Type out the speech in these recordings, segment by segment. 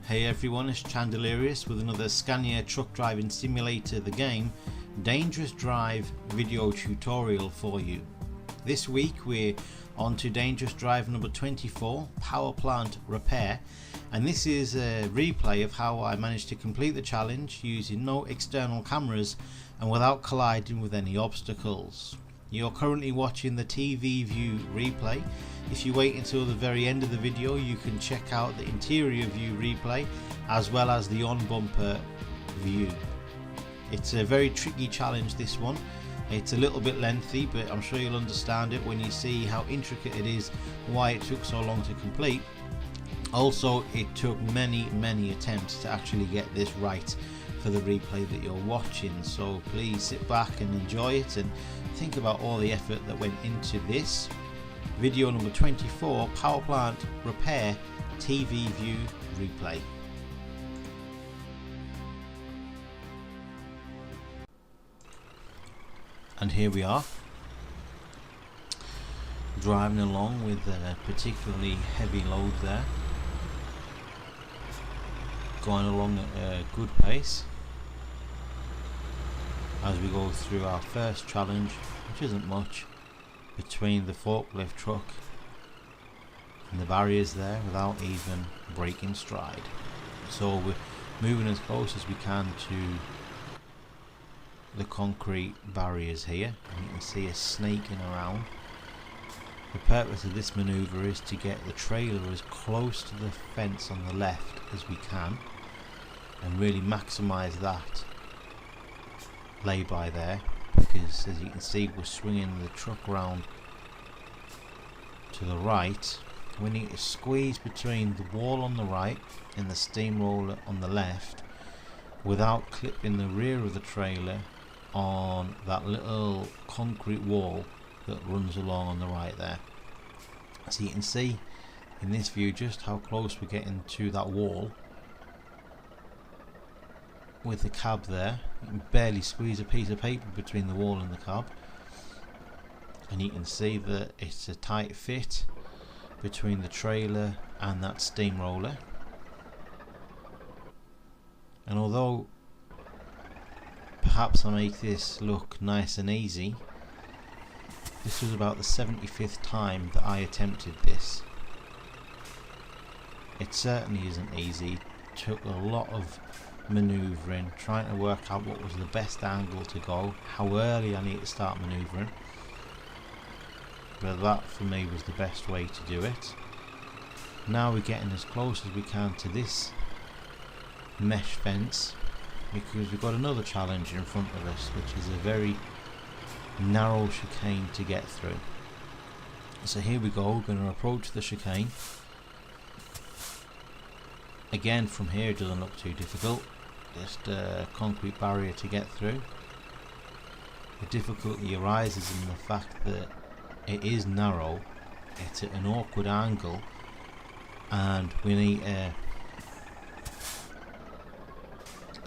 Hey everyone, it's Chandelirius with another Scania truck driving simulator, the game Dangerous Drive video tutorial for you. This week we're on to Dangerous Drive number 24, Power Plant Repair, and this is a replay of how I managed to complete the challenge using no external cameras and without colliding with any obstacles. You're currently watching the TV view replay. If you wait until the very end of the video, you can check out the interior view replay as well as the on bumper view. It's a very tricky challenge, this one. It's a little bit lengthy, but I'm sure you'll understand it when you see how intricate it is, why it took so long to complete. Also, it took many attempts to actually get this right for the replay that you're watching, so please sit back and enjoy it and think about all the effort that went into this. Video number 24, Power Plant Repair TV View Replay. And here we are, driving along with a particularly heavy load there, going along at a good pace as we go through our first challenge, which isn't much, between the forklift truck and the barriers there without even breaking stride. So we're moving as close as we can to the concrete barriers here, and you can see us snaking around. The purpose of this manoeuvre is to get the trailer as close to the fence on the left as we can and really maximise that lay-by there, because as you can see we're swinging the truck round to the right. We need to squeeze between the wall on the right and the steamroller on the left without clipping the rear of the trailer on that little concrete wall that runs along on the right there. So you can see in this view just how close we're getting to that wall with the cab there. You can barely squeeze a piece of paper between the wall and the cab, and you can see that it's a tight fit between the trailer and that steamroller. And although perhaps I make this look nice and easy, this was about the 75th time that I attempted this. It certainly isn't easy. It took a lot of manoeuvring, trying to work out what was the best angle to go, how early I need to start manoeuvring, but that for me was the best way to do it. Now we're getting as close as we can to this mesh fence, because we've got another challenge in front of us, which is a very narrow chicane to get through. So here we go, we're going to approach the chicane. Again, from here it doesn't look too difficult, just a concrete barrier to get through. The difficulty arises in the fact that it is narrow, it's at an awkward angle, and we need to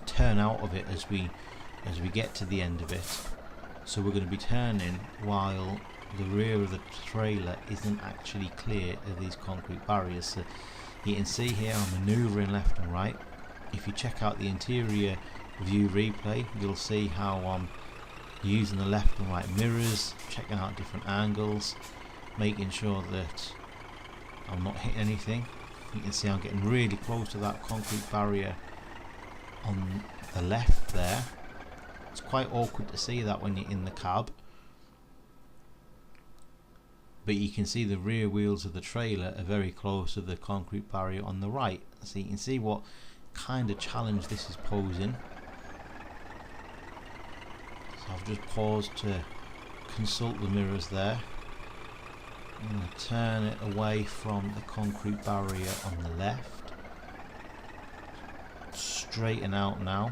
turn out of it as we get to the end of it. So we're going to be turning while the rear of the trailer isn't actually clear of these concrete barriers. So you can see here I'm manoeuvring left and right. If you check out the interior view replay, you'll see how I'm using the left and right mirrors, checking out different angles, making sure that I'm not hitting anything. You can see I'm getting really close to that concrete barrier on the left there. It's quite awkward to see that when you're in the cab, but you can see the rear wheels of the trailer are very close to the concrete barrier on the right. So you can see what kind of challenge this is posing. So I've just paused to consult the mirrors there. I'm going to turn it away from the concrete barrier on the left. Straighten out now.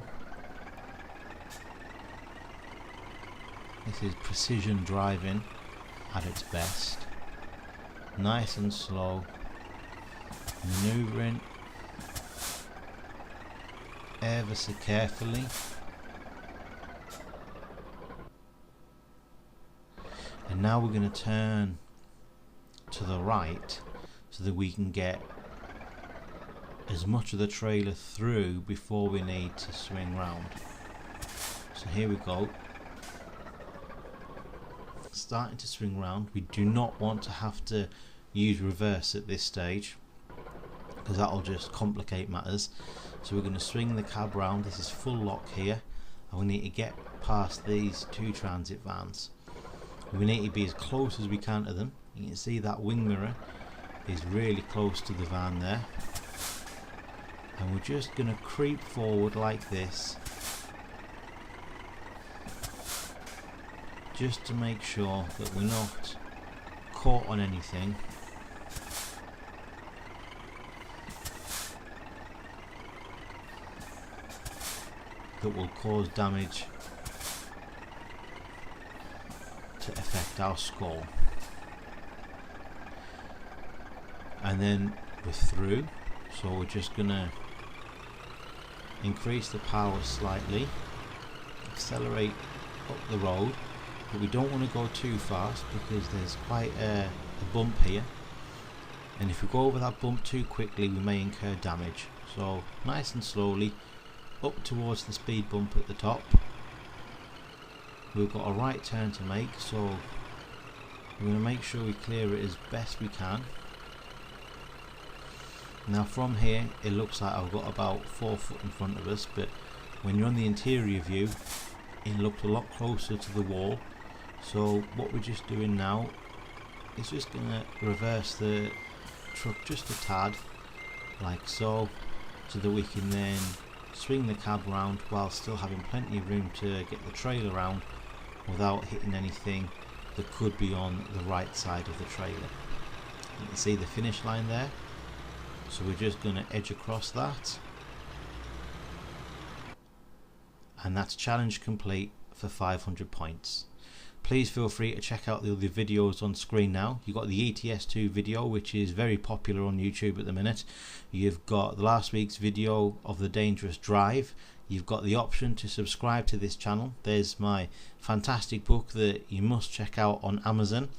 This is precision driving at its best. Nice and slow, manoeuvring ever so carefully. And now we're going to turn to the right so that we can get as much of the trailer through before we need to swing round. So here we go, starting to swing round. We do not want to have to use reverse at this stage because that'll just complicate matters. So we're going to swing the cab round. This is full lock here, and we need to get past these two transit vans. We need to be as close as we can to them. You can see that wing mirror is really close to the van there, and we're just going to creep forward like this, just to make sure that we're not caught on anything. That will cause damage to affect our score. And then we're through, so we're just gonna increase the power slightly, accelerate up the road, but we don't want to go too fast because there's quite a bump here, and if we go over that bump too quickly we may incur damage. So nice and slowly up towards the speed bump at the top. We've got a right turn to make, so we're going to make sure we clear it as best we can. Now from here it looks like I've got about 4 foot in front of us, but when you're on the interior view it looked a lot closer to the wall. So what we're just doing now is just going to reverse the truck just a tad, like so that we can then swing the cab round while still having plenty of room to get the trailer round without hitting anything that could be on the right side of the trailer. You can see the finish line there, so we're just going to edge across that, and that's challenge complete for 500 points. Please feel free to check out the other videos on screen now. You've got the ETS2 video, which is very popular on YouTube at the minute. You've got the last week's video of the dangerous drive. You've got the option to subscribe to this channel. There's my fantastic book that you must check out on Amazon.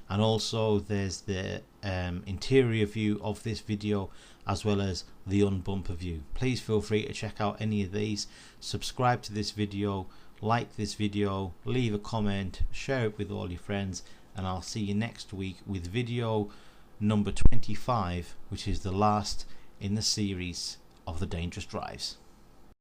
And also there's the interior view of this video, as well as the unbumper view. Please feel free to check out any of these. Subscribe to this video, like this video, leave a comment, share it with all your friends, and I'll see you next week with video number 25, which is the last in the series of the dangerous drives.